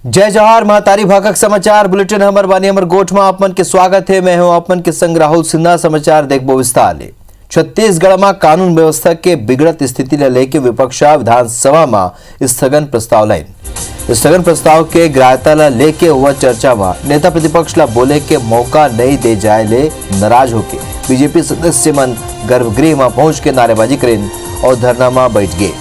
जय जवाहर महतारी भाकक समाचार बुलेटिन हमर बानी हमर गोठ में आपमन के स्वागत है। मैं हूं आपमन के संग राहुल सिन्हा। समाचार देखबो विस्तार ले। छत्तीसगढ़ में कानून व्यवस्था के बिगड़त स्थिति ले लेके विपक्ष विधानसभा में स्थगन प्रस्ताव लाइन। स्थगन प्रस्ताव के ग्राह्यता ला लेके हुआ चर्चा में नेता प्रतिपक्ष ला बोले के मौका नहीं दे जाए ले नाराज होके बीजेपी सदस्य मन गर्भगृह में पहुंच के नारेबाजी करें और धरना में बैठ गए।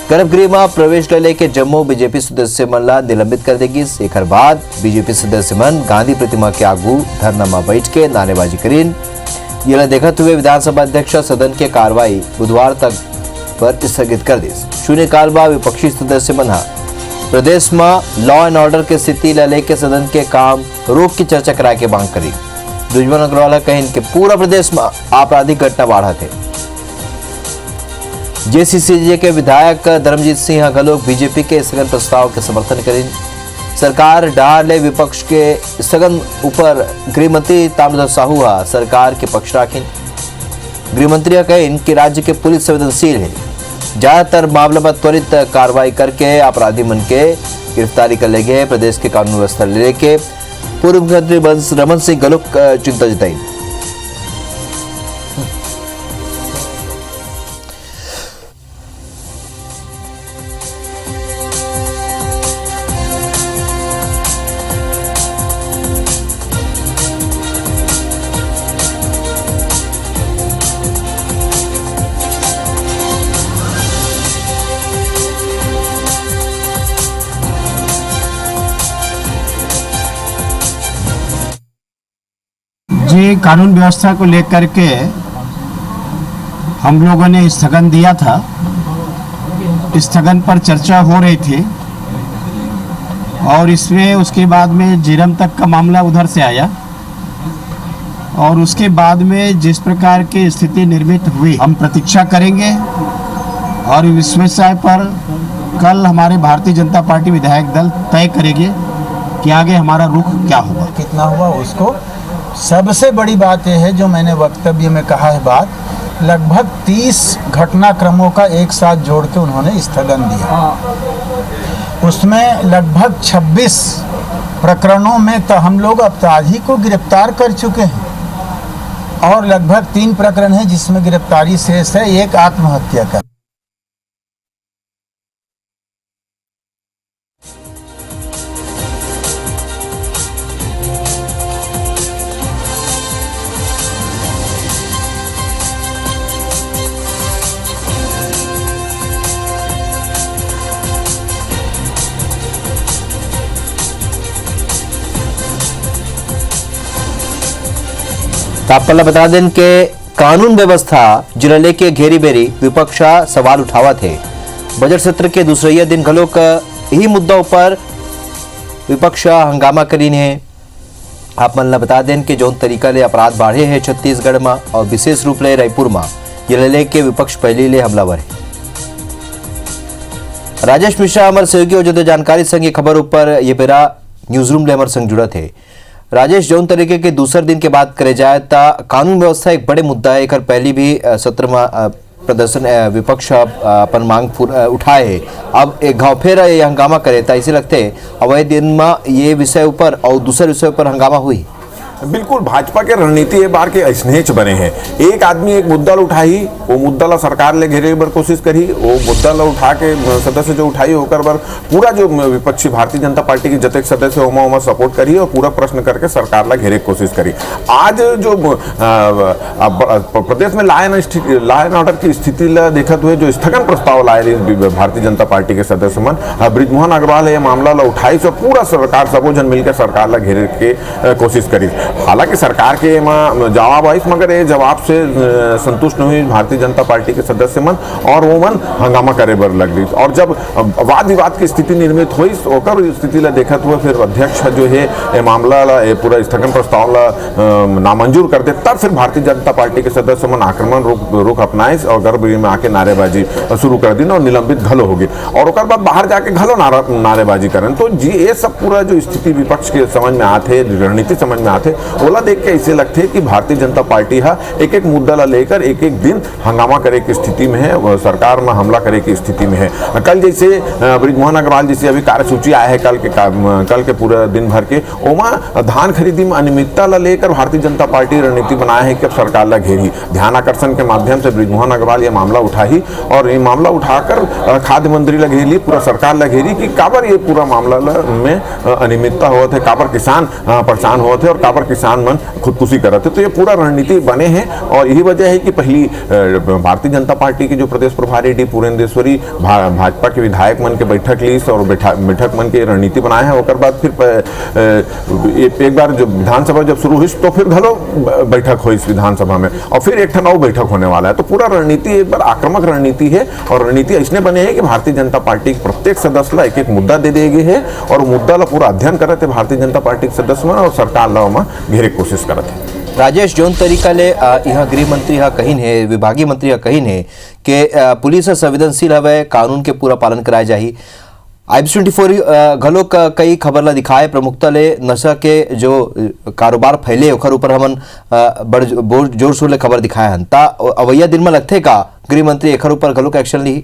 गर्भगृह में प्रवेश ले लेके जम्मू बीजेपी सदस्य मन ला निलंबित कर देगी। एक बाद बीजेपी सदस्य मन गांधी प्रतिमा के आगू धरना में बैठ के नारेबाजी करीन। ये देखते हुए विधानसभा अध्यक्ष सदन के कार्रवाई बुधवार तक पर स्थगित कर दी। शून्यकाल बाद विपक्षी सदस्य मन प्रदेश में लॉ एंड ऑर्डर की स्थिति ले लेके सदन के काम रोक की चर्चा कराए के मांग करी। दुश्मन अग्रवाल कहें कि पूरा प्रदेश में आपराधिक घटना बढ़ा थे। जेसीसीजे के विधायक धर्मजीत सिंह गहलोत बीजेपी के स्थगन प्रस्ताव के समर्थन करें। सरकार डार ले विपक्ष के स्थगन ऊपर गृहमंत्री ताम्रध्वज साहू सरकार के पक्ष राखें। गृहमंत्री कहें कि राज्य के पुलिस संवेदनशील है। ज्यादातर मामला में त्वरित कार्रवाई करके अपराधी मन के गिरफ्तारी कर ले गए। प्रदेश के कानून व्यवस्था लेके पूर्व मुख्यमंत्री रमन सिंह गहलोत चिंता जताई। जी कानून व्यवस्था को लेकर के हम लोगों ने स्थगन दिया था। स्थगन पर चर्चा हो रही थी और इसमें उसके बाद में जीरम तक का मामला उधर से आया और उसके बाद में जिस प्रकार की स्थिति निर्मित हुई हम प्रतीक्षा करेंगे और इस विषय पर कल हमारे भारतीय जनता पार्टी विधायक दल तय करेंगे कि आगे हमारा रुख क्या होगा। कितना हुआ उसको सबसे बड़ी बात यह है जो मैंने वक्तव्य में कहा है बात लगभग 30 घटनाक्रमों का एक साथ जोड़ के उन्होंने स्थगन दिया। उसमें लगभग 26 प्रकरणों में तो हम लोग अपराधी को गिरफ्तार कर चुके हैं और लगभग 3 प्रकरण हैं जिसमें गिरफ्तारी शेष है। एक आत्महत्या का। आपको बता दें कि कानून व्यवस्था जिला लेके घेरी बेरी विपक्ष सवाल उठावा थे। बजट सत्र के दूसरे दिन गहलोत यही मुद्दों पर विपक्ष हंगामा करीन है। आप मन बता दें कि जो तरीका ले अपराध बढ़े हैं छत्तीसगढ़ में और विशेष रूप ले रायपुर में ये लेके विपक्ष पहले ले हमलावर है। राजेश मिश्रा हमारे सहयोगी और जो जानकारी संग खबर ऊपर ये बेरा न्यूज रूम ले हमारे संग जुड़ा थे। राजेश जौन तरीके के दूसरे दिन के बात करे जाए तो कानून व्यवस्था एक बड़े मुद्दा है। एक पहली भी सत्र में प्रदर्शन विपक्ष अपन मांग उठाए। अब एक घाव फिर हंगामा करे था। इसे लगते अवैध दिन में ये विषय ऊपर और दूसरे विषय पर हंगामा हुई। बिल्कुल भाजपा के रणनीति ये बार के स्नेच बने हैं। एक आदमी एक मुद्दा उठाई, वो मुद्दा ला सरकार ले घेरे बर कोशिश करी, वो मुद्दा ला उठा के सदस्य जो उठाई होकर बर पूरा जो विपक्षी भारतीय जनता पार्टी की जतेक सदस्य होमा सपोर्ट करी और पूरा प्रश्न करके सरकार ला घेरे की कोशिश करी। आज जो प्रदेश में लॉ एंड ऑर्डर की स्थिति ला देखते हुए जो स्थगन प्रस्ताव लाए भारतीय जनता पार्टी के सदस्य मन बृजमोहन अग्रवाल ये मामला ला उठाई सो पूरा सरकार सबो जन मिलकर सरकार ला घेरे के कोशिश करी। हालांकि सरकार के जवाब आई मगर ये जवाब से संतुष्ट नहीं हुई भारतीय जनता पार्टी के सदस्य मन और वो मन हंगामा करे बर लग गई। और जब वाद विवाद की स्थिति निर्मित हुई ओकर स्थिति ला देखते हुए फिर अध्यक्ष जो है ये मामला ला ये पूरा स्थगन प्रस्ताव ला नामंजूर कर दे। तब फिर भारतीय जनता पार्टी के सदस्य मन आक्रमण रुख अपनाए और गर्भगृह में आके नारेबाजी शुरू कर दी और निलंबित घलो हो गई और ओकर बाद बाहर जाके घलो नारेबाजी करें। तो जी ये सब पूरा जो स्थिति विपक्ष के समझ में आते रणनीति समझ में आते ओला देख के ऐसे लगते कि भारतीय जनता पार्टी हा एक एक मुद्दा ला लेकर एक एक दिन हंगामा करे की स्थिति में है, सरकार में हमला करे की स्थिति में है। कल जैसे बृजमोहन अग्रवाल जैसे अभी कार्यसूची आया है कल के पूरे दिन भर के, ओमा धान खरीदी में अनियमितता ला लेकर भारतीय जनता पार्टी रणनीति बनाया है कि अब सरकार ला घेरी। ध्यान आकर्षण के माध्यम से बृजमोहन अग्रवाल ये मामला उठाई और ये मामला उठाकर खाद्य मंत्री ला घेरी, पूरा सरकार ला घेरी कि काबर ये पूरा मामला में अनियमितता हुआ थे, काबर किसान परेशान हुआ थे और काबर किसान मन खुदकुशी कर रहे थे। तो ये पूरा रणनीति बने हैं और यही वजह है कि पहली भारतीय जनता पार्टी के जो प्रदेश प्रभारी डी पुरेंद्रेश्वरी भाजपा के विधायक मन के बैठक ली और बैठक मन के रणनीति बनाए हैं। और बाद फिर एक बार जब विधानसभा जब शुरू हुई तो फिर घलो बैठक हुई इस विधानसभा में और फिर एक नौ बैठक होने वाला है। तो पूरा रणनीति एक बार आक्रामक रणनीति है और रणनीति ऐसने बने हैं कि भारतीय जनता पार्टी के प्रत्येक सदस्य ला एक एक मुद्दा दे दिए गए है और मुद्दा ला पूरा अध्ययन करते भारतीय जनता पार्टी के सदस्य और सरकार ला घेरे कोशिश करते। राजेश, जोन तरीका ले यहाँ गृह मंत्री हा कहीन है, विभागीय मंत्री हा कहीन है कि पुलिस संवेदनशील हवे, कानून के पूरा पालन कराए जाही। IBC24 घलो कई खबर ला दिखाए प्रमुखता ले नशा के जो कारोबार फैले ओकर ऊपर हमन बड़ जोर शोर ले खबर दिखाए हन। ता अवैया दिन में लगथे का गृह मंत्री एकर ऊपर घलो का एक्शन ली?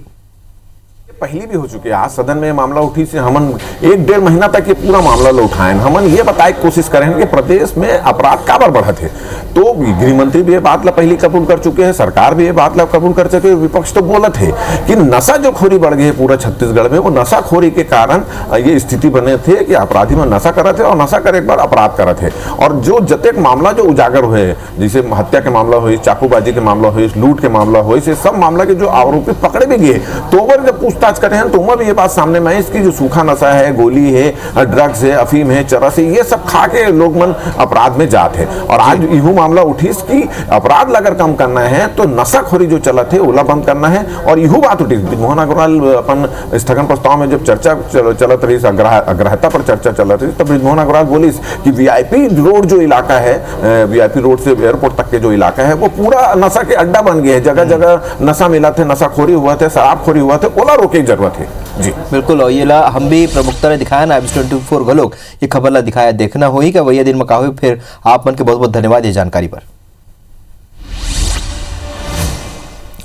पहली भी हो चुकी है। आज सदन में मामला उठी से हमन 1-1.5 महीना तक ये पूरा मामला लो उठाएं। हमन ये बताए कोशिश करें कि प्रदेश में अपराध काबर बढ़त है। तो गृह मंत्री भी ये बात ला पहली कबूल कर चुके हैं, सरकार भी ये बात ला कबूल कर चुके, विपक्ष तो बोलत है कि नशा जो खोरी बढ़ गई है पूरा छत्तीसगढ़ में, वो नशाखोरी के कारण ये स्थिति बने थे कि अपराधी में नशा करत है और नशा करे एक बार अपराध करत है। और जो जतेक मामला जो उजागर हुए, जैसे हत्या के मामला हुई, चाकूबाजी के मामला हुई, लूट के मामला हुई, से सब मामला के जो आरोपी पकड़े भी गए तो जब पूछताछ करे हैं तो उनमें भी ये बात सामने में है इसकी जो सूखा नशा है, गोली है, ड्रग्स है, अफीम है, चरस है, ये सब खा के लोग मन अपराध में जाते हैं। और आज यू मामला उठी कि अपराध अगर कम करना है तो नशाखोरी जो चलत है ओला बंद करना है। और यू बात उठी मोहन अग्रवाल अपन स्थगन प्रस्ताव में जब चर्चा चलत रही, अग्रहता पर चर्चा चलत रही, तब मोहन अग्रवाल बोली कि VIP रोड जो इलाका है, VIP रोड से एयरपोर्ट तक के जो इलाका है वो पूरा नशा के अड्डा बन गया है। जगह जगह नशा मिला थे, नशाखोरी हुआ थे, शराबखोरी हुआ थे, ओला रोके की जरूरत है। जी बिल्कुल, और ये ला हम भी प्रमुखता ने दिखाया ना IBC24 घलोक ये खबर ला दिखाया, देखना होई कि वही दिन में का हुई। फिर आप मन के बहुत बहुत धन्यवाद ये जानकारी पर।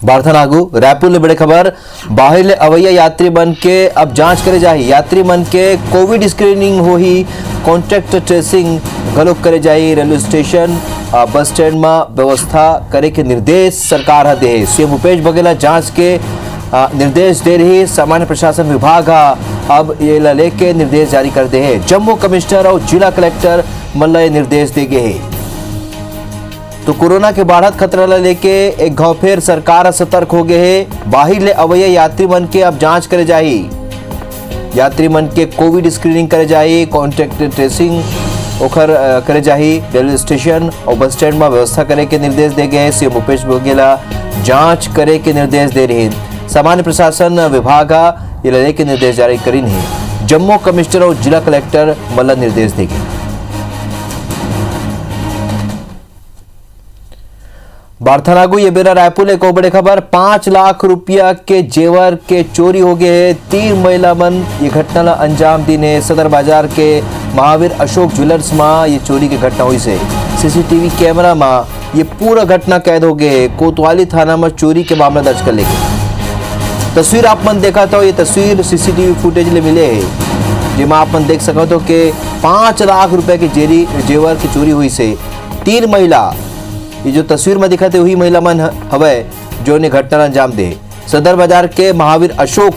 बारथन आगू रायपुर ले बड़े खबर, बाहर ले अवैया यात्री बन के अब जांच करे जाही। यात्री मन के कोविड स्क्रीनिंग होही, कॉन्टैक्ट ट्रेसिंग घलोक करे जाही। रेलवे स्टेशन बस स्टैंड में व्यवस्था करे के निर्देश सरकार हा दे। सीएम भूपेश बघेल जांच के निर्देश दे रही। सामान्य प्रशासन विभाग अब ये लेके निर्देश जारी कर दे है। जम्मू कमिश्नर और जिला कलेक्टर मल्ला ये निर्देश दे गए है। तो कोरोना के बढ़त खतरा ला लेके एक घाव फिर सरकार सतर्क हो गए है। बाहर ले अवैया यात्री मन के अब जांच करे जाही। यात्री मन के कोविड स्क्रीनिंग करे जाही, कॉन्टैक्ट ट्रेसिंग ओखर करे जाही। रेलवे स्टेशन और बस स्टैंड में व्यवस्था करे के निर्देश दे गए। सीएम भूपेश बघेल जांच करे के निर्देश दे रहे। सामान्य प्रशासन विभाग ये लेने के निर्देश जारी करी नहीं। जम्मू कमिश्नर और जिला कलेक्टर मल्ला निर्देश देंगे। बारथनागु ये बेरा रायपुर को बड़े खबर, 5 लाख रुपया के जेवर के चोरी हो गए है। 3 महिला मन ये घटना ला अंजाम दीने। सदर बाजार के महावीर अशोक ज्वेलर्स में ये चोरी की घटना हुई से CCTV कैमरा में ये पूरा घटना कैद हो गए। कोतवाली थाना में चोरी के मामला दर्ज कर लेंगे। तस्वीर आप मन देखा तो ये तस्वीर CCTV फुटेज ले मिले है जिसमें आप मन देख सको तो कि 5 लाख रुपए के जेवर की चोरी हुई से 3 महिला, ये जो तस्वीर में दिखाते वही महिला मन हवे जो ने घटना अंजाम दे। सदर बाजार के महावीर अशोक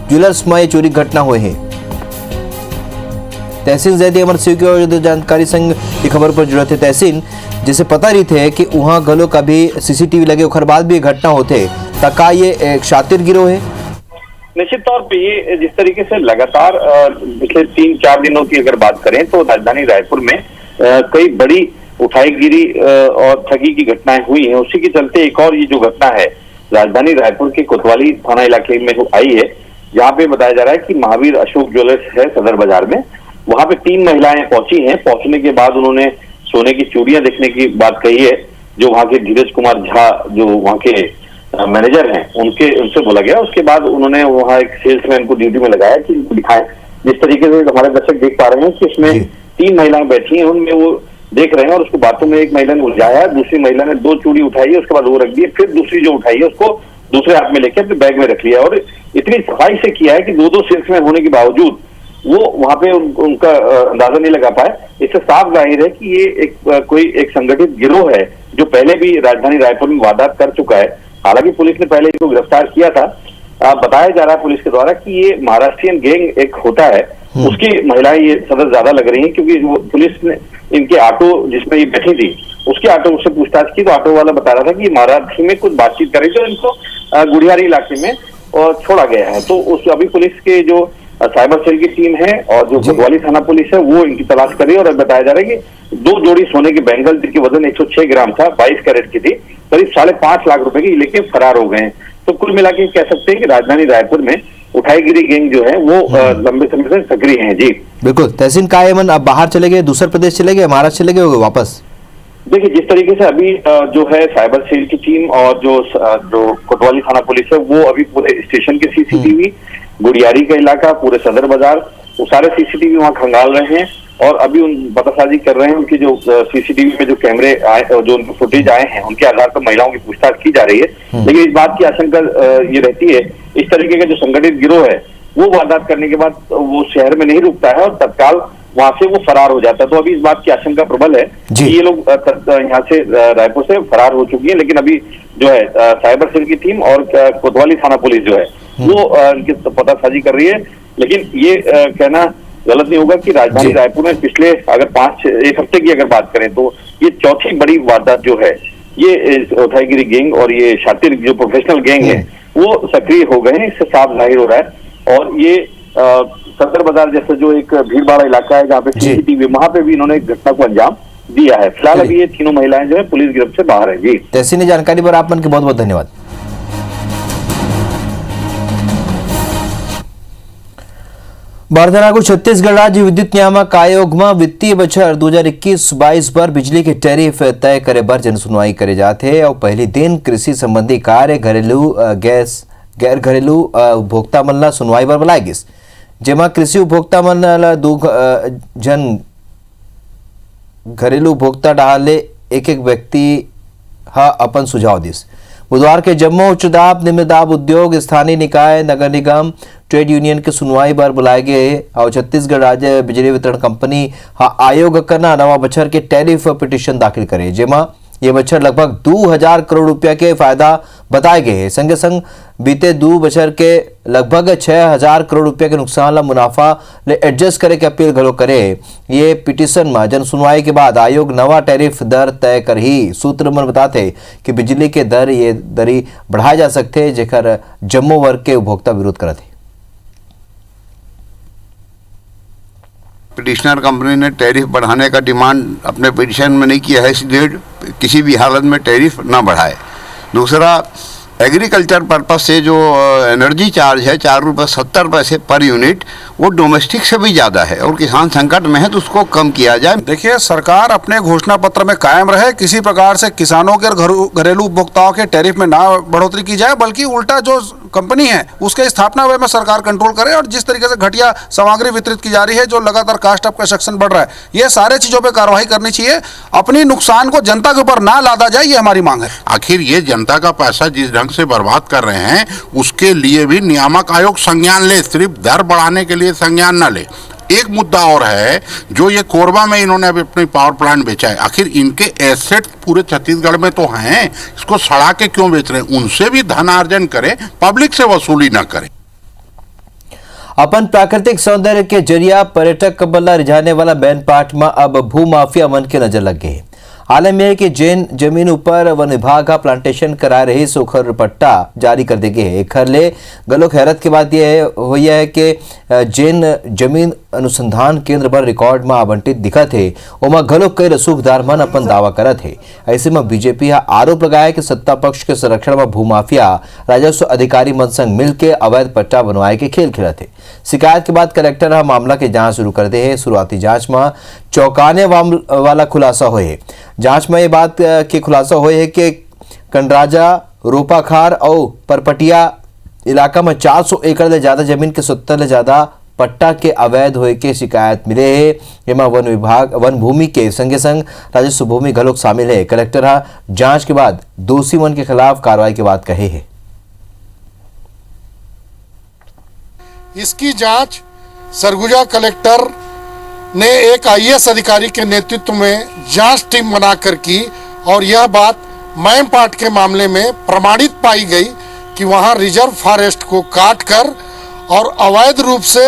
ज्वेलर्स में चोरी घटना हुई है। तहसीन जैदी अमर सिंह की जानकारी संग ये खबर पर जुड़े थे। तहसीन जैसे पता रही थे कि वहाँ गलो कभी CCTV लगे उखर बाद भी घटना होते, तका ये एक शातिर गिरोह है। निश्चित तौर पे ये जिस तरीके से लगातार पिछले 3-4 दिनों की अगर बात करें तो राजधानी रायपुर में कई बड़ी उठाईगिरी और ठगी की घटनाएं हुई हैं। उसी के चलते एक और ये जो घटना है राजधानी रायपुर के कोतवाली थाना इलाके में आई है, जहाँ पे बताया जा रहा है कि महावीर अशोक ज्वेलर्स है सदर बाजार में, वहां पे 3 महिलाएं पहुंची हैं। पहुंचने के बाद उन्होंने सोने की चूड़ियां देखने की बात कही है। जो वहां के धीरज कुमार झा जो वहां के मैनेजर हैं उनसे बोला गया। उसके बाद उन्होंने वहां एक सेल्समैन को ड्यूटी में लगाया कि दिखाएं। जिस तरीके से हमारे दर्शक देख पा रहे हैं कि इसमें 3 महिलाएं बैठी हैं, उनमें वो देख रहे हैं और उसको बाथरूम में एक महिला ने उलझाया, दूसरी महिला ने 2 चूड़ी उठाई है, उसके बाद वो रख दी, फिर दूसरी जो उठाई है उसको दूसरे हाथ में लेके अपने बैग में रख लिया और इतनी सफाई से किया है कि 2-2 शिफ्ट में होने के बावजूद वो वहां पे उनका अंदाजा नहीं लगा पाए। इससे साफ जाहिर है कि ये कोई एक संगठित गिरोह है जो पहले भी राजधानी रायपुर में वारदात कर चुका है। हालांकि पुलिस ने पहले इसको गिरफ्तार किया था। बताया जा रहा है पुलिस के द्वारा कि ये महाराष्ट्रियन गैंग एक होता है, उसकी महिलाएं ये सदस्य ज्यादा लग रही हैं क्योंकि पुलिस ने इनके ऑटो जिसमें ये बैठी थी उसके ऑटो से पूछताछ की तो ऑटो वाला बता रहा था कि महाराष्ट्र में कुछ बातचीत करी तो इनको गुड़ियारी इलाके में छोड़ा गया है। तो उस अभी पुलिस के जो साइबर सेल की टीम है और जो कोतवाली थाना पुलिस है वो इनकी तलाश कर रही है और बताया जा रहा है कि 2 जोड़ी सोने के बैंगल जिनकी वजन 106 ग्राम था, 22 कैरेट की थी, करीब 5.5 लाख रुपए की लेके फरार हो गए हैं। तो कुल मिला के कह सकते हैं कि राजधानी रायपुर में उठाईगिरी गैंग जो है वो लंबे समय से सक्रिय है। जी बिल्कुल। तहसीन कायमन अब बाहर चले गए, दूसरे प्रदेश चले गए, महाराष्ट्र चले गए वापस? देखिए जिस तरीके से अभी जो है साइबर सेल की टीम और जो कोतवाली थाना पुलिस है वो अभी पूरे स्टेशन के सीसीटीवी, गुड़ियारी का इलाका, पूरे सदर बाजार, वो सारे सीसीटीवी वहां खंगाल रहे हैं और अभी उन पतासाजी कर रहे हैं। उनकी जो सीसीटीवी में जो कैमरे आए और जो उनके फुटेज आए हैं उनके आधार पर महिलाओं की पूछताछ की जा रही है। लेकिन इस बात की आशंका ये रहती है इस तरीके का जो संगठित गिरोह है वो वारदात करने के बाद वो शहर में नहीं रुकता है और तत्काल वहां से वो फरार हो जाता है। तो अभी इस बात की आशंका प्रबल है कि ये लोग यहाँ से रायपुर से फरार हो चुकी है। लेकिन अभी जो है साइबर सेल की टीम और कोतवाली थाना पुलिस जो है वो इनकी पतासाजी कर रही है। लेकिन ये कहना गलत नहीं होगा कि राजधानी रायपुर में पिछले अगर 1 हफ्ते की अगर बात करें तो ये चौथी बड़ी वारदात जो है ये उठाईगिरी गैंग और ये शातिर जो प्रोफेशनल गैंग है वो सक्रिय हो गए हैं। इससे साफ जाहिर हो रहा है। और ये सदर बाजार जैसा जो एक भीड़ भाड़ इलाका है जहाँ पे सीसीटीवी, वहां पे भी इन्होंने एक घटना को अंजाम दिया है। फिलहाल अभी ये तीनों महिलाएं जो है पुलिस गिरफ्त से बाहर है। जी तहसीन जानकारी पर आप मन के बहुत बहुत धन्यवाद। બારદાનાગુ છત્તીસગઢ રાજ્ય વિદ્યુત નિયામક આયોગમાં વિત્તીય બજેટ 2021-22 पर बिजली के टैरिफ तय करे पर जनसुनवाई करे जाते और पहली दिन कृषि संबंधी कार्य घरेलू गैस गैर घरेलू उपभोक्ता मन सुनवाई पर बुलाई गई, जेमा कृषि उपभोक्ता मन जन घरेलू उपभोक्ता डाले एक व्यक्ति अपन सुझाव दिस। बुधवार के जम्मू उच्च दाब, निम्न दाब उद्योग, स्थानीय निकाय, नगर निगम, ट्रेड यूनियन के सुनवाई पर बुलाए गए और छत्तीसगढ़ राज्य बिजली वितरण कंपनी आयोग करना नवा बछर के टैरिफ पिटिशन दाखिल करे, जेमा ये बछर लगभग 2000 करोड़ रुपया के फायदा बताए गए हैं। संगे संग बीते 2 बछर के लगभग 6000 करोड़ रुपया के नुकसान ला मुनाफा ले एडजस्ट करे के अपील घलो करे। ये पिटिशन में जन सुनवाई के बाद आयोग नवा टैरिफ दर तय कर ही सूत्र मन बताते कि बिजली के दर ये दरी बढ़ाए जा सकते जेकर जम्मू वर्ग के उपभोक्ता विरोध करते। पिटिशनर कंपनी ने टैरिफ बढ़ाने का डिमांड अपने पिटिशन में नहीं किया है, इसलिए किसी भी हालत में टैरिफ ना बढ़ाए। दूसरा, एग्रीकल्चर पर्पस से जो एनर्जी चार्ज है 4 रुपये 70 पैसे पर यूनिट, वो डोमेस्टिक से भी ज़्यादा है और किसान संकट में है तो उसको कम किया जाए। देखिए, सरकार अपने घोषणा पत्र में कायम रहे, किसी प्रकार से किसानों के घरेलू उपभोक्ताओं के टैरिफ में ना बढ़ोतरी की जाए, बल्कि उल्टा जो कंपनी है उसके स्थापना वे में सरकार कंट्रोल करे। और जिस तरीके से घटिया सामग्री वितरित की जा रही है, जो लगातार कास्ट ऑफ कंस्ट्रक्शन बढ़ रहा है, ये सारे चीज़ों पर कार्रवाई करनी चाहिए। अपनी नुकसान को जनता के ऊपर ना लादा जाए, ये हमारी मांग है। आखिर ये जनता का पैसा जिस ढंग से बर्बाद कर रहे हैं उसके लिए भी नियामक आयोग संज्ञान ले, सिर्फ दर बढ़ाने के लिए संज्ञान ना ले। एक मुद्दा और है, जो ये कोरबा में इन्होंने अभी अपनी पावर प्लांट बेचा है, आखिर इनके एसेट पूरे छत्तीसगढ़ में तो हैं, इसको सड़ा के क्यों बेच रहे हैं? उनसे भी धनार्जन करें, पब्लिक से वसूली ना करें। अपन प्राकृतिक सौंदर्य के जरिया पर्यटक बल्ला रिझाने वाला बैन पाठ में अब भू माफिया मन के नजर लग गए। आलम यह है कि जैन जमीन ऊपर वन विभाग का प्लांटेशन करा रही सोखर पट्टा जारी कर दे गए। एक ले गलोक हैरत की बात यह हुई है कि जैन जमीन अनुसंधान केंद्र पर रिकॉर्ड में आवंटित दिखा थे, ओमा गलोक कई रसूखदार मन अपन दावा करा थे। ऐसे में बीजेपी आरोप लगाया कि सत्ता पक्ष के संरक्षण में भूमाफिया राजस्व अधिकारी मन संग मिलकर अवैध पट्टा बनवाए के खेल खेला थे। शिकायत के बाद कलेक्टर मामला की जांच शुरू कर दे है। शुरुआती जांच में चौंकाने वाला खुलासा हुए। जांच में ये बात के खुलासा हुए है कि कंडराजा, रोपाखार और परपटिया इलाका में 400 एकड़ से ज्यादा जमीन के 70 से ज्यादा पट्टा के अवैध होए के शिकायत मिले है। एमा वन विभाग वन भूमि के संगे संग राजस्व भूमि घलोक शामिल है। कलेक्टर हा जांच के बाद दोषी मन के खिलाफ कार्रवाई की बात कही है। इसकी जांच सरगुजा कलेक्टर ने एक आईएएस अधिकारी के नेतृत्व में जांच टीम बनाकर की और यह बात मैमपाट के मामले में प्रमाणित पाई गई कि वहां रिजर्व फॉरेस्ट को काटकर और अवैध रूप से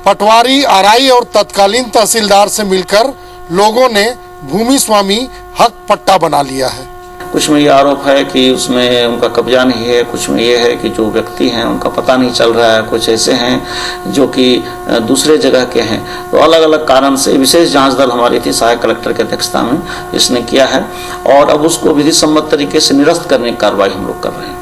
पटवारी, आरआई और तत्कालीन तहसीलदार से मिलकर लोगों ने भूमि स्वामी हक पट्टा बना लिया है। कुछ में ये आरोप है कि उसमें उनका कब्जा नहीं है, कुछ में ये है कि जो व्यक्ति हैं उनका पता नहीं चल रहा है, कुछ ऐसे हैं जो कि दूसरे जगह के हैं। तो अलग अलग कारण से विशेष जांच दल हमारी थी सहायक कलेक्टर की अध्यक्षता में, इसने किया है और अब उसको विधि सम्मत तरीके से निरस्त करने की कार्रवाई हम लोग कर रहे हैं।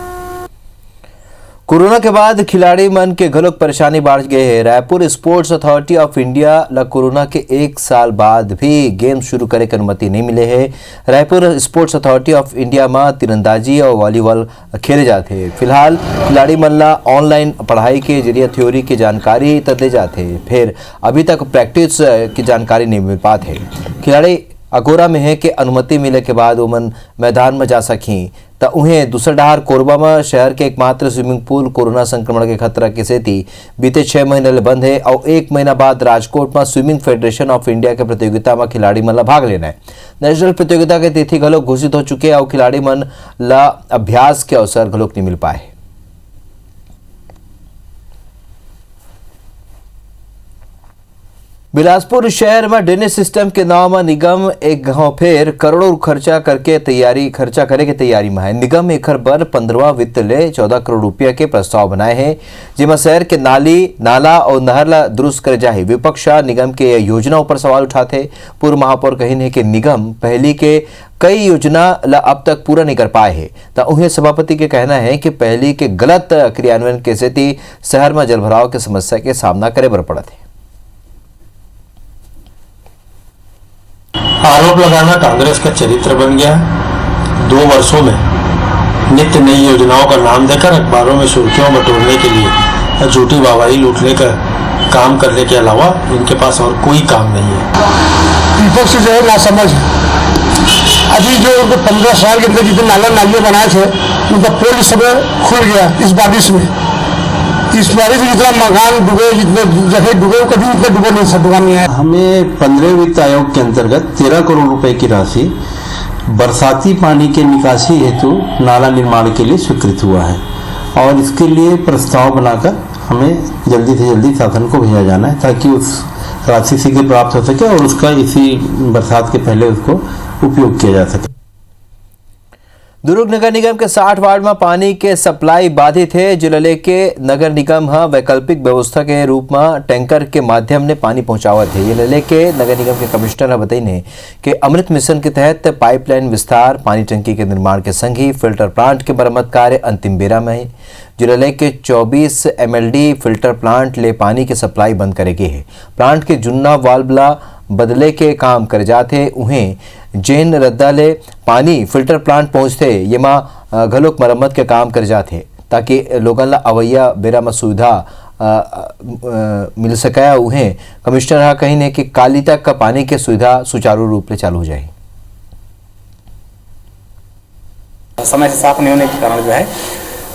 कोरोना के बाद खिलाड़ी मन के घलोक परेशानी बढ़ गए है। Raipur sports authority of India ला कोरोना के 1 साल बाद भी गेम शुरू करे की अनुमति नहीं मिले है। Raipur sports authority of India में तीरंदाजी और वॉलीबॉल खेले जाते हैं। फिलहाल खिलाड़ी मन ला ऑनलाइन पढ़ाई के जरिए थ्योरी की जानकारी तक दे जाते हैं, फिर अभी तक प्रैक्टिस की जानकारी नहीं मिल पाते। खिलाड़ी अकोरा में है कि अनुमति मिले के बाद ओमन मैदान में जा सकी तो उन्हें दूसरा डहार कोरबा में शहर के एकमात्र स्विमिंग पूल कोरोना संक्रमण के खतरा के सेती बीते 6 महीने ले बंद है और 1 महीना बाद राजकोट में स्विमिंग फेडरेशन ऑफ इंडिया के प्रतियोगिता में खिलाड़ी मन ला भाग लेना है। नेशनल प्रतियोगिता के तिथि घलोक घोषित हो चुके और खिलाड़ी मन ला अभ्यास के अवसर घलोक नहीं मिल पाए। बिलासपुर शहर में ड्रेनेज सिस्टम के नाम में निगम एक गांव फेर करोड़ों खर्चा करे के तैयारी में है। निगम एकर बर 15वां वित्त ले 14 करोड़ रुपया के प्रस्ताव बनाए हैं, जिसमें शहर के नाला और नहर ला दुरुस्त करे जाए। विपक्ष निगम के योजना पर सवाल उठाते। पूर्व महापौर कहिन है कि निगम पहली के कई योजना ला अब तक पूरा नहीं कर पाए है, तो उन्हें सभापति के कहना है कि पहली के गलत क्रियान्वयन के सेती शहर में जलभराव की समस्या के सामना करे बर पड़त है। आरोप लगाना कांग्रेस का चरित्र बन गया। 2 वर्षों में नित्य नई योजनाओं का नाम देकर अखबारों में सुर्खियों बटोरने के लिए झूठी वाहवाही लूटने का काम करने के अलावा इनके पास और कोई काम नहीं है। विपक्ष जो है नासमझ है। अभी जो 15 साल के अंदर जितने नाला नालियाँ बनाए थे उनका पोल समय खुल गया इस बारिश में। इस बारिश में जितना मकान डूबे, जितने जगह डूबे, कभी इतना डूबा नहीं है। हमें 15 वित्त आयोग के अंतर्गत 13 करोड़ रुपए की राशि बरसाती पानी के निकासी हेतु नाला निर्माण के लिए स्वीकृत हुआ है और इसके लिए प्रस्ताव बनाकर हमें जल्दी से जल्दी शासन को भेजा जाना है ताकि उस राशि शीघ्र प्राप्त हो सके और उसका इसी बरसात के पहले उसको उपयोग किया जा सके। दुर्ग नगर निगम के 60 वार्ड में पानी के सप्लाई बाधित है, जिले के नगर निगम वैकल्पिक व्यवस्था के रूप में टैंकर के माध्यम ने पानी पहुंचावत है। जिले के नगर निगम के कमिश्नर बताइए कि अमृत मिशन के तहत पाइपलाइन विस्तार, पानी टंकी के निर्माण के संग ही फिल्टर प्लांट के मरम्मत कार्य अंतिम बेरा में है। जिले के 24 MLD फिल्टर प्लांट ले पानी की सप्लाई बंद करेगी है। प्लांट के जुन्ना वाल्व बदले के काम कर जाते उन्हें जैन रद्दा ले पानी फिल्टर प्लांट पहुंचते ये माँ घलोक मरम्मत के काम कर जाते ताकि लोगों ला अवैया बेरा में सुविधा मिल सके। उन्हें कमिश्नर कहीं ने कि काली तक का पानी के सुविधा सुचारू रूप से चालू हो जाए। समय से साफ नहीं होने के कारण जो है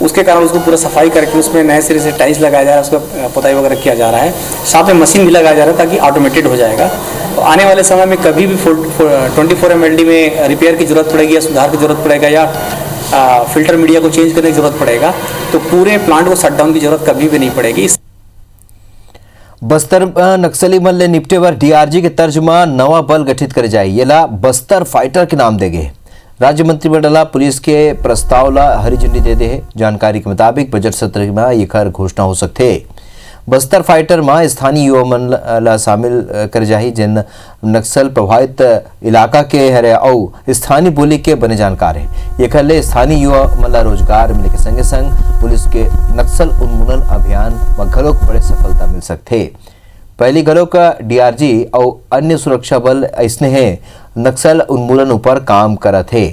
उसके कारण उसको पूरा सफाई करके उसमें नए सिरे से टाइल्स लगाया जा रहा है, उसका पुताई वगैरह किया जा रहा है। साथ में मशीन भी लगाया जा रहा है ताकि ऑटोमेटेड हो जाएगा। तो आने वाले समय में कभी भी 24 MLD में रिपेयर की जरूरत पड़ेगी या सुधार की जरूरत पड़ेगा या फिल्टर मीडिया को चेंज करने की जरूरत पड़ेगा तो पूरे प्लांट को शटडाउन की जरूरत कभी भी नहीं पड़ेगी। बस्तर नक्सली मन ले निपटे बर DRG के तर्ज में नवा बल गठित करे जाए। ये ला बस्तर फाइटर के नाम देगे। राज्य मंत्रिमंडल पुलिस के प्रस्ताव ला हरी झंडी दे दे है। जानकारी के मुताबिक बजट सत्र में ये खर घोषणा हो सकते। बस्तर फाइटर में स्थानीय युवा मन ला शामिल कर जाही जिन नक्सल प्रभावित इलाका के हरे और स्थानीय बोली के बने जानकार है। ये ले स्थानीय युवा मन ला रोजगार मिले के संगे संग पुलिस के नक्सल उन्मूलन अभियान में घलोक बड़े सफलता मिल सकते। पहली घलों का DRG और अन्य सुरक्षा बल ऐसने हैं नक्सल उन्मूलन ऊपर काम करत है।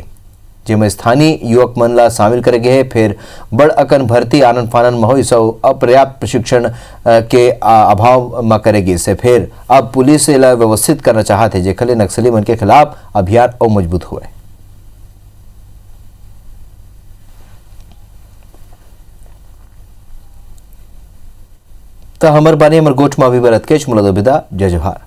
जिसमें स्थानीय युवक मन ला शामिल करे गए। फिर बड़ अकन भर्ती आनंद फानन में होइस अउ अपर्याप्त प्रशिक्षण के अभाव में करे गए से फिर अब पुलिस ला व्यवस्थित करना चाहते है, जेखले नक्सली मन के खिलाफ अभियान और मजबूत हुए। तो हमर बानी हमर गोठ में अभी बरत के मुला विदा। जय जोहार।